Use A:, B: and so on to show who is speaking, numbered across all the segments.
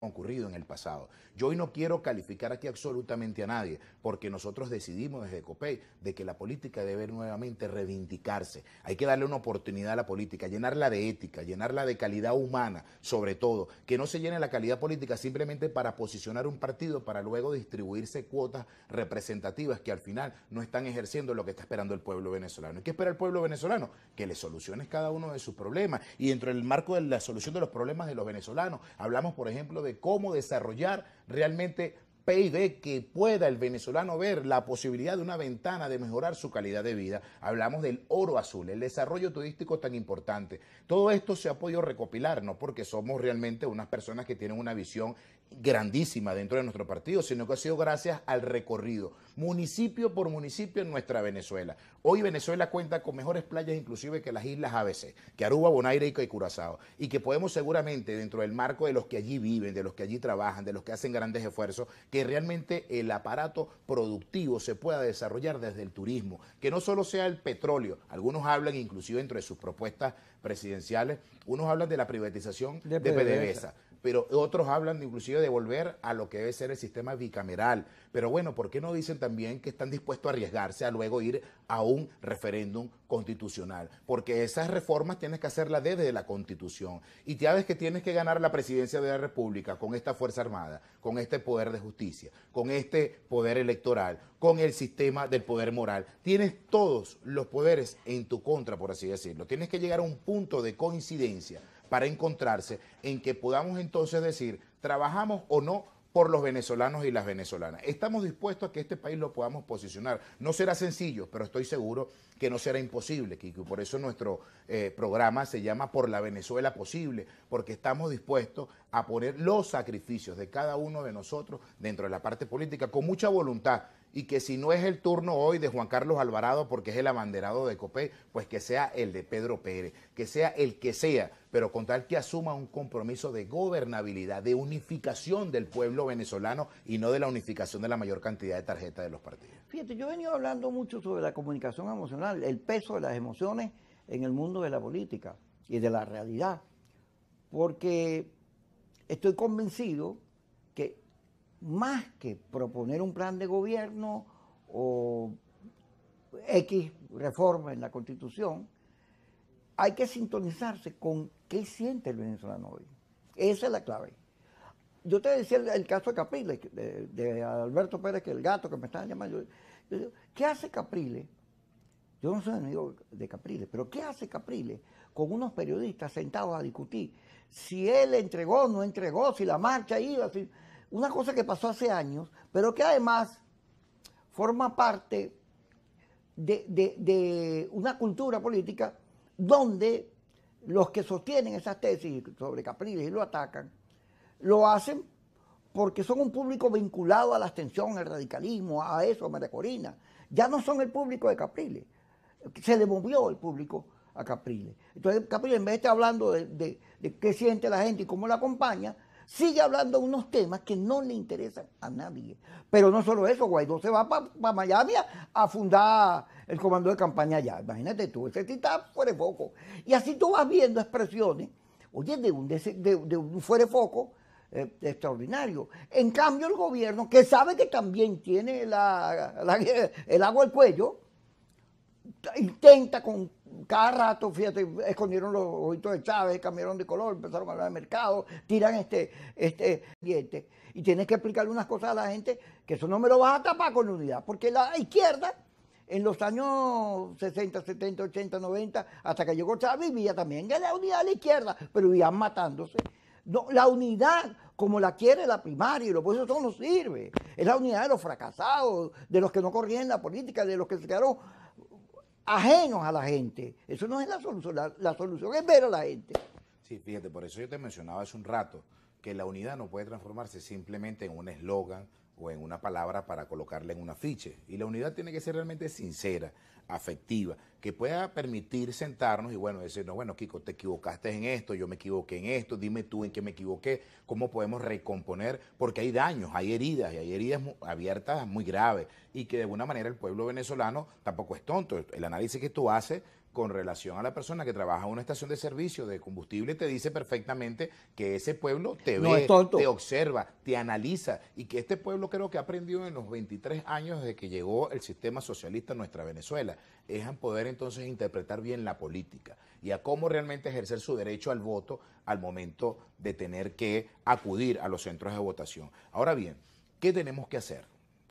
A: ocurrido en el pasado. Yo hoy no quiero calificar aquí absolutamente a nadie, porque nosotros decidimos desde Copey de que la política debe nuevamente reivindicarse. Hay que darle una oportunidad a la política, llenarla de ética, llenarla de calidad humana, sobre todo, que no se llene la calidad política simplemente para posicionar un partido, para luego distribuirse cuotas representativas que al final no están ejerciendo lo que está esperando el pueblo venezolano. ¿Y qué espera el pueblo venezolano? Que le soluciones cada uno de sus problemas. Y dentro del marco de la solución de los problemas de los venezolanos, hablamos, por ejemplo, de cómo desarrollar realmente PIB, que pueda el venezolano ver la posibilidad de una ventana de mejorar su calidad de vida. Hablamos del oro azul, el desarrollo turístico tan importante. Todo esto se ha podido recopilar, no porque somos realmente unas personas que tienen una visión grandísima dentro de nuestro partido, sino que ha sido gracias al recorrido, municipio por municipio en nuestra Venezuela. Hoy Venezuela cuenta con mejores playas inclusive que las islas ABC, que Aruba, Bonaire y Curazao, y que podemos seguramente dentro del marco de los que allí viven, de los que allí trabajan, de los que hacen grandes esfuerzos, que realmente el aparato productivo se pueda desarrollar desde el turismo, que no solo sea el petróleo. Algunos hablan inclusive dentro de sus propuestas presidenciales, unos hablan de la privatización de PDVSA, pero otros hablan inclusive de volver a lo que debe ser el sistema bicameral. Pero bueno, ¿por qué no dicen también que están dispuestos a arriesgarse a luego ir a un referéndum constitucional? Porque esas reformas tienes que hacerlas desde la Constitución. Y ya ves que tienes que ganar la presidencia de la República con esta Fuerza Armada, con este poder de justicia, con este poder electoral, con el sistema del poder moral. Tienes todos los poderes en tu contra, por así decirlo. Tienes que llegar a un punto de coincidencia para encontrarse en que podamos entonces decir, trabajamos o no por los venezolanos y las venezolanas. Estamos dispuestos a que este país lo podamos posicionar. No será sencillo, pero estoy seguro que no será imposible, Kiko. Por eso nuestro programa se llama Por la Venezuela Posible, porque estamos dispuestos a poner los sacrificios de cada uno de nosotros dentro de la parte política con mucha voluntad. Y que si no es el turno hoy de Juan Carlos Alvarado, porque es el abanderado de Copey, pues que sea el de Pedro Pérez, que sea el que sea, pero con tal que asuma un compromiso de gobernabilidad, de unificación del pueblo venezolano y no de la unificación de la mayor cantidad de tarjetas de los partidos.
B: Fíjate, yo he venido hablando mucho sobre la comunicación emocional, el peso de las emociones en el mundo de la política y de la realidad, porque estoy convencido que más que proponer un plan de gobierno o X reforma en la Constitución, hay que sintonizarse con qué siente el venezolano hoy. Esa es la clave. Yo te decía el caso de Capriles, de Alberto Pérez, que el gato que me estaba llamando. Yo digo, ¿qué hace Capriles? Yo no soy enemigo de Capriles, pero ¿qué hace Capriles con unos periodistas sentados a discutir si él entregó o no entregó, si la marcha iba, si... Una cosa que pasó hace años, pero que además forma parte de una cultura política donde los que sostienen esas tesis sobre Capriles y lo atacan, lo hacen porque son un público vinculado a la abstención, al radicalismo, a eso, a María Corina. Ya no son el público de Capriles. Se le movió el público a Capriles. Entonces Capriles, en vez de estar hablando de qué siente la gente y cómo la acompaña, sigue hablando de unos temas que no le interesan a nadie. Pero no solo eso, Guaidó se va para Miami a fundar el comando de campaña allá. Imagínate tú, ese sí está fuera de foco. Y así tú vas viendo expresiones, oye, de un fuera de foco extraordinario. En cambio, el gobierno, que sabe que también tiene el agua al cuello, intenta con cada rato, fíjate, escondieron los ojitos de Chávez, cambiaron de color, empezaron a hablar de mercado, tiran este diente, y tienes que explicarle unas cosas a la gente que eso no me lo vas a tapar con la unidad, porque la izquierda en los años 60, 70, 80, 90, hasta que llegó Chávez, vivía también en la unidad de la izquierda, pero vivían matándose. No, la unidad, como la quiere la primaria, y lo pues eso no sirve. Es la unidad de los fracasados, de los que no corrían en la política, de los que se quedaron ajenos a la gente. Eso no es la solución. La solución es ver a la gente.
A: Sí, fíjate, por eso yo te mencionaba hace un rato que la unidad no puede transformarse simplemente en un eslogan o en una palabra para colocarla en un afiche. Y la unidad tiene que ser realmente sincera, afectiva, que pueda permitir sentarnos y bueno, decirnos, bueno, Kiko, te equivocaste en esto, yo me equivoqué en esto, dime tú en qué me equivoqué, cómo podemos recomponer, porque hay daños, hay heridas, y hay heridas abiertas muy graves, y que de alguna manera el pueblo venezolano tampoco es tonto. El análisis que tú haces con relación a la persona que trabaja en una estación de servicio de combustible, te dice perfectamente que ese pueblo te
B: No es
A: ve,
B: tonto.
A: te observa, te analiza, y que este pueblo creo que ha aprendido en los 23 años desde que llegó el sistema socialista a nuestra Venezuela, es a poder entonces interpretar bien la política y a cómo realmente ejercer su derecho al voto al momento de tener que acudir a los centros de votación. Ahora bien, ¿qué tenemos que hacer?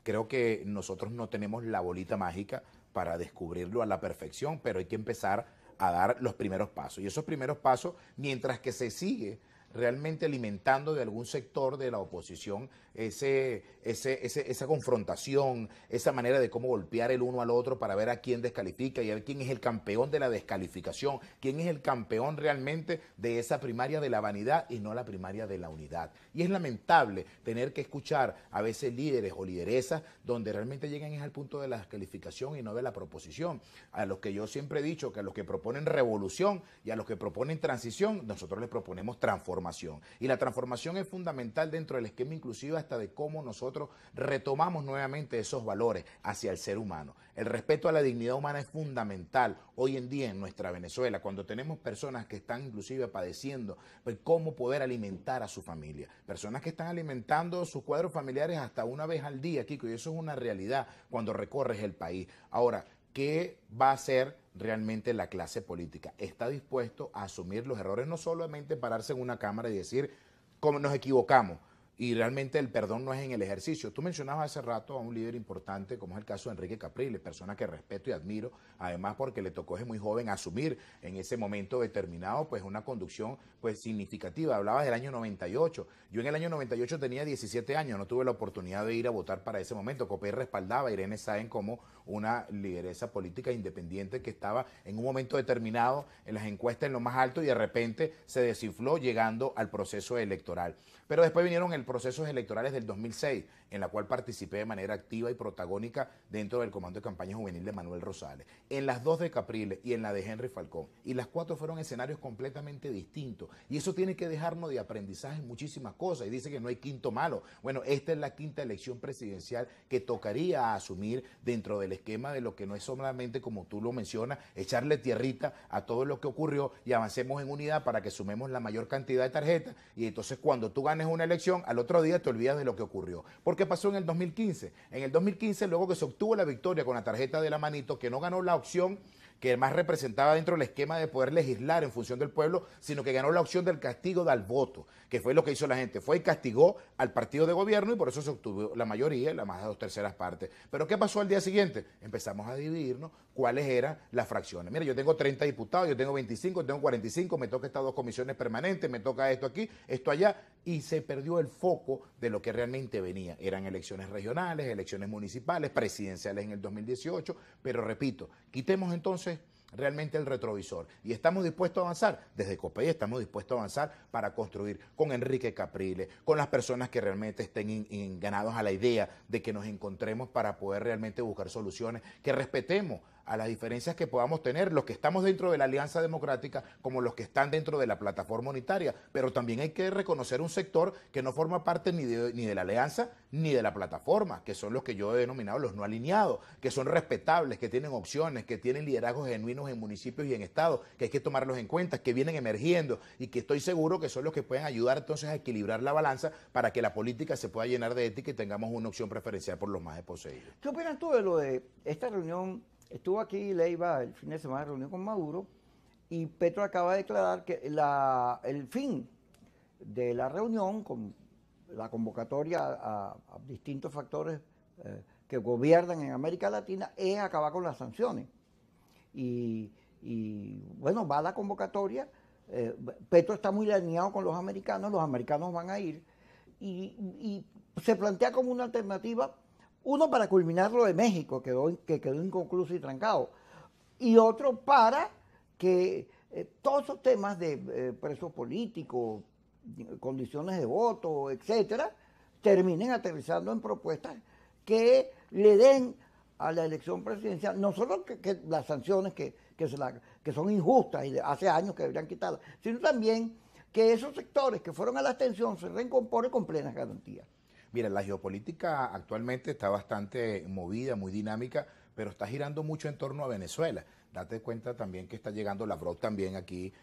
A: Creo que nosotros no tenemos la bolita mágica para descubrirlo a la perfección, pero hay que empezar a dar los primeros pasos. Y esos primeros pasos, mientras que se sigue realmente alimentando de algún sector de la oposición esa confrontación, esa manera de cómo golpear el uno al otro para ver a quién descalifica y a ver quién es el campeón de la descalificación, quién es el campeón realmente de esa primaria de la vanidad y no la primaria de la unidad. Y es lamentable tener que escuchar a veces líderes o lideresas donde realmente llegan al punto de la descalificación y no de la proposición. A los que yo siempre he dicho que a los que proponen revolución y a los que proponen transición, nosotros les proponemos transformación. Y la transformación es fundamental dentro del esquema inclusivo hasta de cómo nosotros retomamos nuevamente esos valores hacia el ser humano. El respeto a la dignidad humana es fundamental hoy en día en nuestra Venezuela, cuando tenemos personas que están inclusive padeciendo, pues cómo poder alimentar a su familia. Personas que están alimentando sus cuadros familiares hasta una vez al día, Kiko, y eso es una realidad cuando recorres el país. Ahora, ¿qué va a hacer realmente la clase política? ¿Está dispuesto a asumir los errores? No solamente pararse en una cámara y decir, cómo nos equivocamos, y realmente el perdón no es en el ejercicio. Tú mencionabas hace rato a un líder importante, como es el caso de Enrique Capriles, persona que respeto y admiro, además porque le tocó desde muy joven asumir en ese momento determinado pues una conducción pues significativa. Hablabas del año 98. Yo en el año 98 tenía 17 años, no tuve la oportunidad de ir a votar para ese momento. Copey respaldaba a Irene Sáenz como una lideresa política independiente que estaba en un momento determinado en las encuestas en lo más alto y de repente se desinfló llegando al proceso electoral. Pero después vinieron el procesos electorales del 2006, en la cual participé de manera activa y protagónica dentro del Comando de Campaña Juvenil de Manuel Rosales, en las dos de Capriles y en la de Henry Falcón. Y las cuatro fueron escenarios completamente distintos. Y eso tiene que dejarnos de aprendizaje en muchísimas cosas. Y dice que no hay quinto malo. Bueno, esta es la quinta elección presidencial que tocaría asumir dentro del esquema de lo que no es solamente, como tú lo mencionas, echarle tierrita a todo lo que ocurrió y avancemos en unidad para que sumemos la mayor cantidad de tarjetas. Y entonces cuando tú ganes una elección, al otro día te olvidas de lo que ocurrió. Porque pasó en el 2015. En el 2015, luego que se obtuvo la victoria con la tarjeta de la manito, que no ganó la opción que más representaba dentro del esquema de poder legislar en función del pueblo, sino que ganó la opción del castigo al voto, que fue lo que hizo la gente. Fue y castigó al partido de gobierno y por eso se obtuvo la mayoría, la más de 2/3 partes. Pero ¿qué pasó al día siguiente? Empezamos a dividirnos cuáles eran las fracciones. Mira, yo tengo 30 diputados, yo tengo 25, tengo 45, me toca estas dos comisiones permanentes, me toca esto aquí, esto allá, y se perdió el foco de lo que realmente venía. Eran elecciones regionales, elecciones municipales, presidenciales en el 2018, pero repito, quitemos entonces realmente el retrovisor y estamos dispuestos a avanzar. Desde Copey estamos dispuestos a avanzar para construir con Enrique Capriles, con las personas que realmente estén ganados a la idea de que nos encontremos para poder realmente buscar soluciones, que respetemos a las diferencias que podamos tener, los que estamos dentro de la Alianza Democrática como los que están dentro de la plataforma unitaria, pero también hay que reconocer un sector que no forma parte ni de la Alianza ni de la plataforma, que son los que yo he denominado los no alineados, que son respetables, que tienen opciones, que tienen liderazgos genuinos en municipios y en estados, que hay que tomarlos en cuenta, que vienen emergiendo y que estoy seguro que son los que pueden ayudar entonces a equilibrar la balanza para que la política se pueda llenar de ética y tengamos una opción preferencial por los más desposeídos.
B: ¿Qué opinas tú de lo de esta reunión? Estuvo aquí Leiva el fin de semana, reunión con Maduro, y Petro acaba de declarar que el fin de la reunión, con la convocatoria a distintos factores que gobiernan en América Latina, es acabar con las sanciones. Y bueno, va la convocatoria, Petro está muy alineado con los americanos van a ir, y se plantea como una alternativa. Uno para culminar lo de México, que quedó inconcluso y trancado. Y otro para que todos esos temas de presos políticos, condiciones de voto, etcétera, terminen aterrizando en propuestas que le den a la elección presidencial, no solo que las sanciones que son injustas y hace años que deberían quitarlas, sino también que esos sectores que fueron a la abstención se reincorporen con plenas garantías.
A: Mira, la geopolítica actualmente está bastante movida, muy dinámica, pero está girando mucho en torno a Venezuela. Date cuenta también que está llegando Lavrov también aquí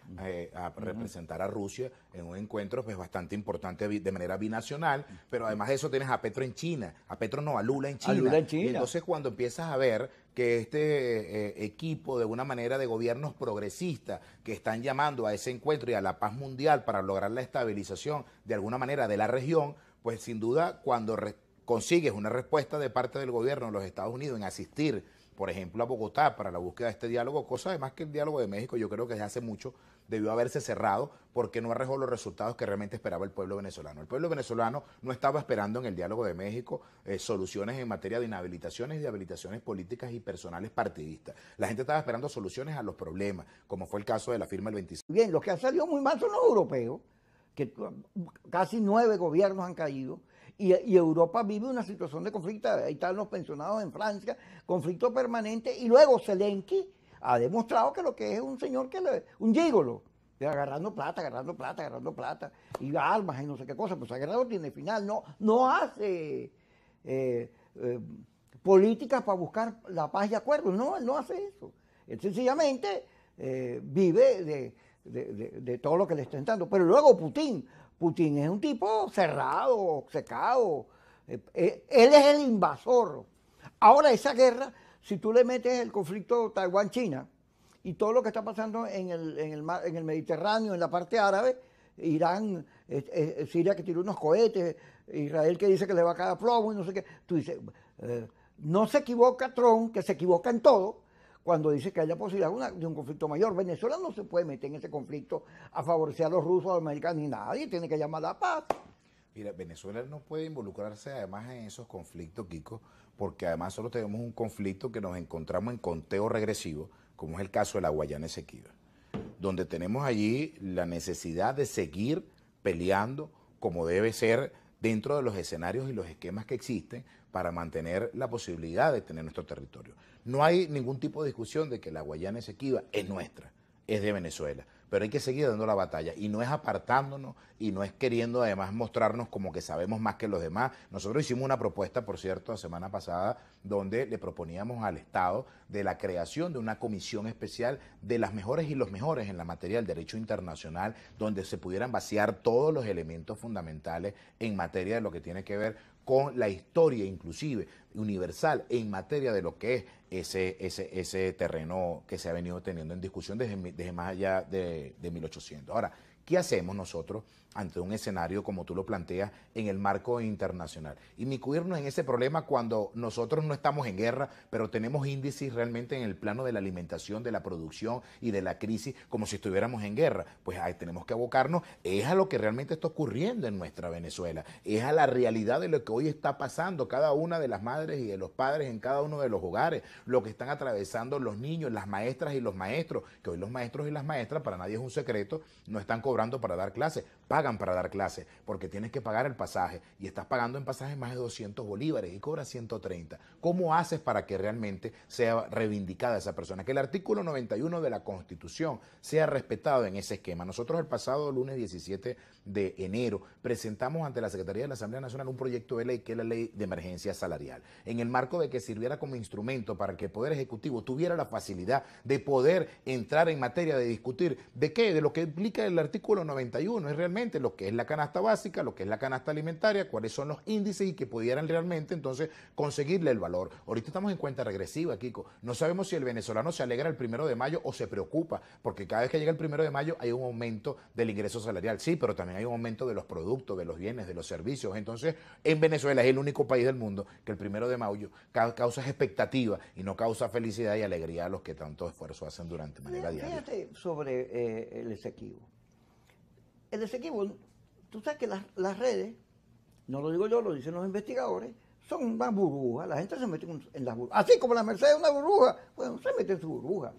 A: a representar a Rusia en un encuentro pues bastante importante de manera binacional, pero además de eso tienes a Petro en China, a Lula en China.
B: A Lula en China.
A: Y entonces cuando empiezas a ver que este equipo de una manera de gobiernos progresistas que están llamando a ese encuentro y a la paz mundial para lograr la estabilización de alguna manera de la región, pues sin duda cuando consigues una respuesta de parte del gobierno de los Estados Unidos en asistir, por ejemplo, a Bogotá para la búsqueda de este diálogo, cosa además que el diálogo de México yo creo que desde hace mucho debió haberse cerrado porque no arrojó los resultados que realmente esperaba el pueblo venezolano. El pueblo venezolano no estaba esperando en el diálogo de México soluciones en materia de inhabilitaciones y de habilitaciones políticas y personales partidistas. La gente estaba esperando soluciones a los problemas, como fue el caso de la firma del 25.
B: Bien, los que han salido muy mal son los europeos, que casi 9 gobiernos han caído, y Europa vive una situación de conflicto. Ahí están los pensionados en Francia, conflicto permanente, y luego Zelensky ha demostrado que lo que es un señor un gigolo, agarrando plata, y armas y no sé qué cosa, pues esa guerra no tiene final, no hace políticas para buscar la paz y acuerdos, no, él no hace eso. Él sencillamente vive de todo lo que le está entrando. Pero luego Putin es un tipo cerrado, secado, él es el invasor. Ahora esa guerra, si tú le metes el conflicto Taiwán-China y todo lo que está pasando en el Mediterráneo, en la parte árabe, Irán, Siria que tiró unos cohetes, Israel que dice que le va a caer a plomo y no sé qué, tú dices, no se equivoca Trump, que se equivoca en todo, cuando dice que hay la posibilidad de un conflicto mayor. Venezuela no se puede meter en ese conflicto a favorecer a los rusos, a los americanos, ni nadie, tiene que llamar a la paz.
A: Mira, Venezuela no puede involucrarse además en esos conflictos, Kiko, porque además solo tenemos un conflicto que nos encontramos en conteo regresivo, como es el caso de la Guayana Esequiba, donde tenemos allí la necesidad de seguir peleando como debe ser dentro de los escenarios y los esquemas que existen para mantener la posibilidad de tener nuestro territorio. No hay ningún tipo de discusión de que la Guayana Esequiba es nuestra, es de Venezuela, pero hay que seguir dando la batalla y no es apartándonos y no es queriendo además mostrarnos como que sabemos más que los demás. Nosotros hicimos una propuesta, por cierto, la semana pasada, donde le proponíamos al Estado de la creación de una comisión especial de las mejores y los mejores en la materia del derecho internacional, donde se pudieran vaciar todos los elementos fundamentales en materia de lo que tiene que ver con la historia inclusive universal en materia de lo que es ese terreno que se ha venido teniendo en discusión desde más allá de 1800. Ahora, ¿qué hacemos nosotros ante un escenario como tú lo planteas en el marco internacional? Inmiscuirnos en ese problema cuando nosotros no estamos en guerra, pero tenemos índices realmente en el plano de la alimentación, de la producción y de la crisis como si estuviéramos en guerra. Pues ahí tenemos que abocarnos, es a lo que realmente está ocurriendo en nuestra Venezuela, es a la realidad de lo que hoy está pasando cada una de las madres y de los padres en cada uno de los hogares, lo que están atravesando los niños, las maestras y los maestros, que hoy los maestros y las maestras, para nadie es un secreto, no están cobrando para dar clases, pagan para dar clases, porque tienes que pagar el pasaje y estás pagando en pasajes más de 200 bolívares y cobras 130. ¿Cómo haces para que realmente sea reivindicada esa persona? Que el artículo 91 de la Constitución sea respetado en ese esquema. Nosotros el pasado lunes 17 de enero presentamos ante la Secretaría de la Asamblea Nacional un proyecto de ley que es la Ley de Emergencia Salarial, en el marco de que sirviera como instrumento para que el Poder Ejecutivo tuviera la facilidad de poder entrar en materia de discutir de qué, de lo que implica el artículo 91, es realmente lo que es la canasta básica, lo que es la canasta alimentaria, cuáles son los índices y que pudieran realmente entonces conseguirle el valor. Ahorita estamos en cuenta regresiva, Kiko. No sabemos si el venezolano se alegra el 1 de mayo o se preocupa, porque cada vez que llega el 1 de mayo hay un aumento del ingreso salarial, sí, pero también hay un aumento de los productos, de los bienes, de los servicios. Entonces, en Venezuela es el único país del mundo que el 1 de mayo causa expectativa y no causa felicidad y alegría a los que tanto esfuerzo hacen durante manera diaria.
B: Fíjate sobre el Esequibo. El Esequibo, tú sabes que las redes, no lo digo yo, lo dicen los investigadores, son una burbuja, la gente se mete en las burbujas. Así como la Mercedes es una burbuja, bueno, se mete en su burbuja.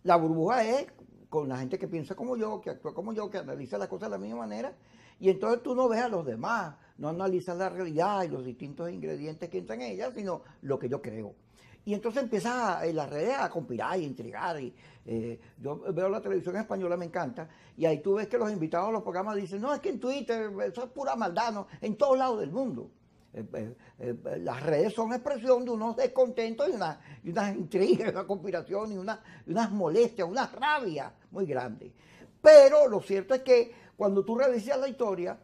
B: La burbuja es con la gente que piensa como yo, que actúa como yo, que analiza las cosas de la misma manera, y entonces tú no ves a los demás, no analizas la realidad y los distintos ingredientes que entran en ella, sino lo que yo creo. Y entonces empiezas en las redes a conspirar y intrigar. Yo veo la televisión española, me encanta, y ahí tú ves que los invitados a los programas dicen, no, es que en Twitter eso es pura maldad, ¿no? En todos lados del mundo. Las redes son expresión de unos descontentos y unas intrigas, una conspiración y unas molestias, una rabia muy grande. Pero lo cierto es que cuando tú revisas la historia,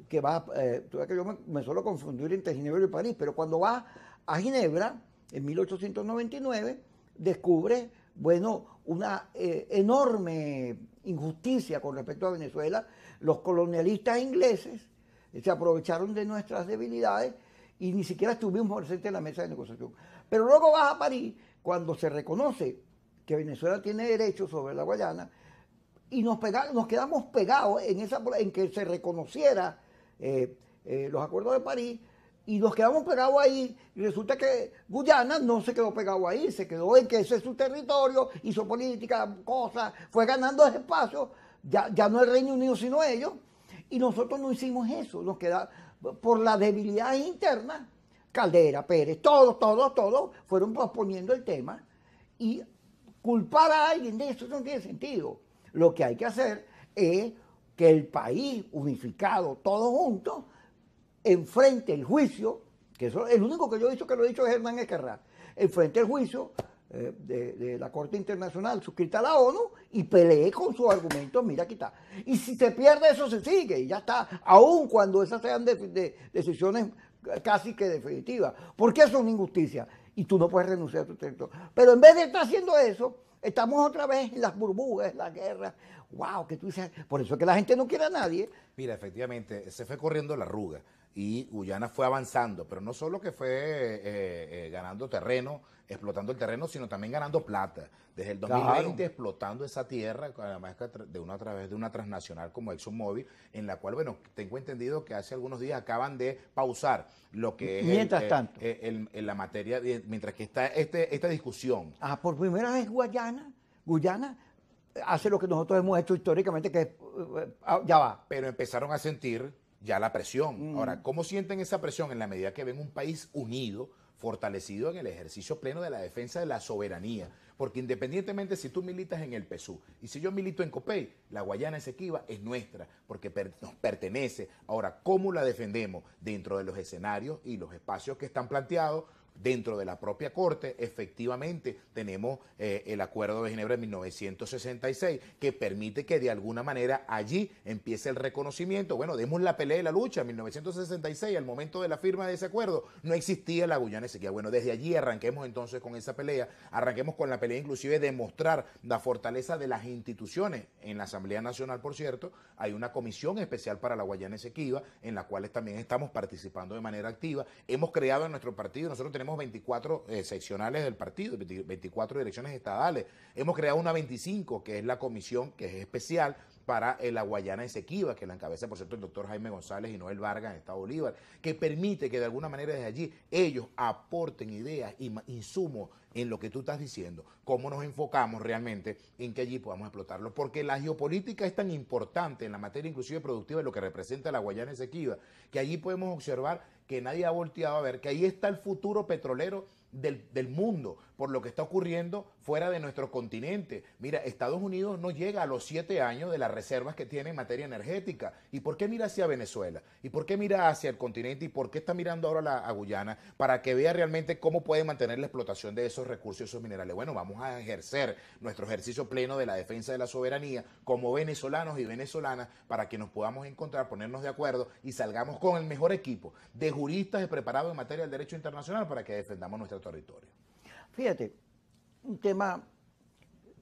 B: que vas, tú ves que yo me suelo confundir entre Ginebra y París, pero cuando vas a Ginebra, en 1899, descubres, bueno, una enorme injusticia con respecto a Venezuela. Los colonialistas ingleses se aprovecharon de nuestras debilidades y ni siquiera estuvimos presentes en la mesa de negociación. Pero luego vas a París, cuando se reconoce que Venezuela tiene derechos sobre la Guayana, y nos quedamos pegados en que se reconociera los acuerdos de París, y nos quedamos pegados ahí, y resulta que Guyana no se quedó pegado ahí, se quedó en que ese es su territorio, hizo política, cosas, fue ganando ese espacio, ya no el Reino Unido sino ellos, y nosotros no hicimos eso, nos queda por las debilidades internas, Caldera, Pérez, todos fueron posponiendo el tema, y culpar a alguien de eso no tiene sentido. Lo que hay que hacer es que el país unificado, todos juntos, enfrente el juicio, que eso, el único que yo he visto que lo ha dicho es Hernán Esquerrá, enfrente el juicio de la Corte Internacional suscrita a la ONU y pelee con sus argumentos, mira aquí está. Y si se pierde eso se sigue y ya está, aun cuando esas sean decisiones casi que definitivas, porque eso es una injusticia y tú no puedes renunciar a tu territorio. Pero en vez de estar haciendo eso, estamos otra vez en las burbujas, en la guerra. Wow, que tú dices, por eso es que la gente no quiere a nadie.
A: Mira, efectivamente, se fue corriendo la arruga y Guyana fue avanzando, pero no solo que fue ganando terreno, explotando el terreno, sino también ganando plata. Desde el 2020 claro, explotando esa tierra, además a través de una transnacional como ExxonMobil, en la cual, bueno, tengo entendido que hace algunos días acaban de pausar lo que es
B: mientras tanto
A: en la materia, mientras que está esta discusión.
B: Por primera vez Guyana hace lo que nosotros hemos hecho históricamente, que es, ya va.
A: Pero empezaron a sentir ya la presión. Ahora, ¿cómo sienten esa presión? En la medida que ven un país unido, fortalecido en el ejercicio pleno de la defensa de la soberanía. Porque independientemente si tú militas en el PSUV y si yo milito en Copey, la Guayana Esequiba es nuestra, porque nos pertenece. Ahora, ¿cómo la defendemos? Dentro de los escenarios y los espacios que están planteados, dentro de la propia Corte, efectivamente tenemos el Acuerdo de Ginebra de 1966, que permite que de alguna manera allí empiece el reconocimiento. Bueno, demos la pelea y la lucha. En 1966, al momento de la firma de ese acuerdo, no existía la Guyana Esequiba. Bueno, desde allí arranquemos entonces con esa pelea, arranquemos con la pelea inclusive de mostrar la fortaleza de las instituciones. En la Asamblea Nacional, por cierto, hay una comisión especial para la Guayana Esequiba, en la cual también estamos participando de manera activa. Hemos creado en nuestro partido, nosotros tenemos 24 seccionales del partido, 24 direcciones estadales. Hemos creado una 25, que es la comisión que es especial para la Guayana Esequiba, que la encabeza, por cierto, el doctor Jaime González y Noel Vargas en Estado Bolívar, que permite que de alguna manera desde allí ellos aporten ideas y insumos en lo que tú estás diciendo, cómo nos enfocamos realmente en que allí podamos explotarlo, porque la geopolítica es tan importante en la materia inclusive productiva de lo que representa la Guayana Esequiba, que allí podemos observar que nadie ha volteado a ver, que ahí está el futuro petrolero del mundo, por lo que está ocurriendo fuera de nuestro continente. Mira, Estados Unidos no llega a los 7 años de las reservas que tiene en materia energética. ¿Y por qué mira hacia Venezuela? ¿Y por qué mira hacia el continente? ¿Y por qué está mirando ahora a Guyana? Para que vea realmente cómo puede mantener la explotación de esos recursos y esos minerales. Bueno, vamos a ejercer nuestro ejercicio pleno de la defensa de la soberanía como venezolanos y venezolanas para que nos podamos encontrar, ponernos de acuerdo y salgamos con el mejor equipo de juristas preparados en materia del derecho internacional para que defendamos nuestro territorio.
B: Fíjate, un tema,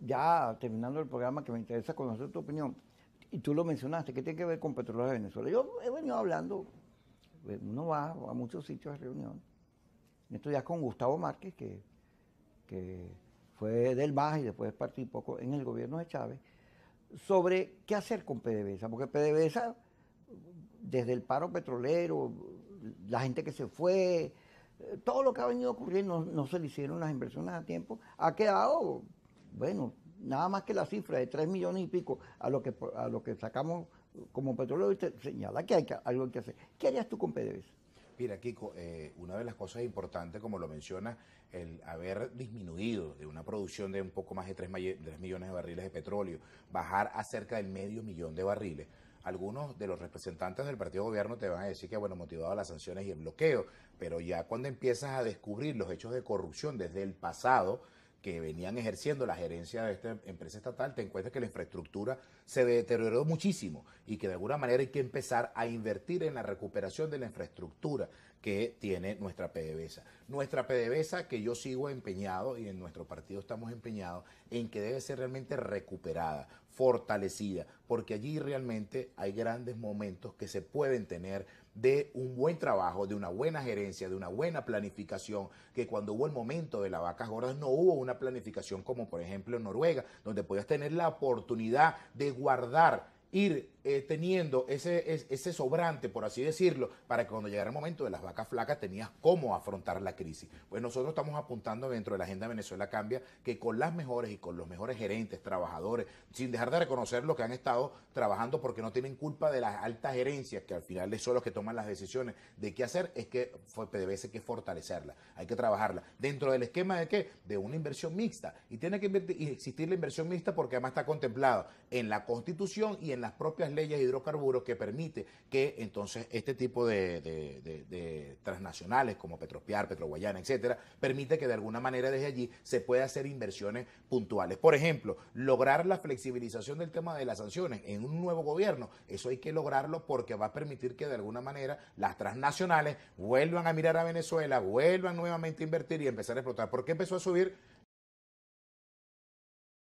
B: ya terminando el programa, que me interesa conocer tu opinión, y tú lo mencionaste, que tiene que ver con Petróleos de Venezuela. Yo he venido hablando, uno va a muchos sitios de reunión, en estos días con Gustavo Márquez, que fue del MAS y después participó en el gobierno de Chávez, sobre qué hacer con PDVSA, porque PDVSA, desde el paro petrolero, la gente que se fue, todo lo que ha venido ocurriendo, no se le hicieron las inversiones a tiempo, ha quedado, bueno, nada más que la cifra de 3 millones y pico a lo que sacamos como petróleo, señala que algo hay que hacer. ¿Qué harías tú con PDVSA?
A: Mira, Kiko, una de las cosas importantes, como lo mencionas, el haber disminuido de una producción de un poco más de 3 millones de barriles de petróleo, bajar a cerca del 500.000 de barriles, algunos de los representantes del partido de gobierno te van a decir que, bueno, motivado a las sanciones y el bloqueo, pero ya cuando empiezas a descubrir los hechos de corrupción desde el pasado, que venían ejerciendo la gerencia de esta empresa estatal, te encuentras que la infraestructura se deterioró muchísimo y que de alguna manera hay que empezar a invertir en la recuperación de la infraestructura que tiene nuestra PDVSA. Nuestra PDVSA, que yo sigo empeñado y en nuestro partido estamos empeñados en que debe ser realmente recuperada, fortalecida, porque allí realmente hay grandes momentos que se pueden tener de un buen trabajo, de una buena gerencia, de una buena planificación, que cuando hubo el momento de las vacas gordas no hubo una planificación como por ejemplo en Noruega, donde podías tener la oportunidad de guardar, ir teniendo ese sobrante, por así decirlo, para que cuando llegara el momento de las vacas flacas tenías cómo afrontar la crisis. Pues nosotros estamos apuntando dentro de la Agenda Venezuela Cambia que con las mejores y con los mejores gerentes, trabajadores, sin dejar de reconocer lo que han estado trabajando porque no tienen culpa de las altas gerencias, que al final son los que toman las decisiones de qué hacer, es que PDVSA hay que fortalecerla, hay que trabajarla. ¿Dentro del esquema de qué? De una inversión mixta. Y tiene que existir la inversión mixta porque además está contemplado en la Constitución y en las propias leyes de hidrocarburos que permite que entonces este tipo de transnacionales como Petropiar, Petroguayana, etcétera, permite que de alguna manera desde allí se pueda hacer inversiones puntuales. Por ejemplo, lograr la flexibilización del tema de las sanciones en un nuevo gobierno, eso hay que lograrlo porque va a permitir que de alguna manera las transnacionales vuelvan a mirar a Venezuela, vuelvan nuevamente a invertir y empezar a explotar. ¿Por qué empezó a subir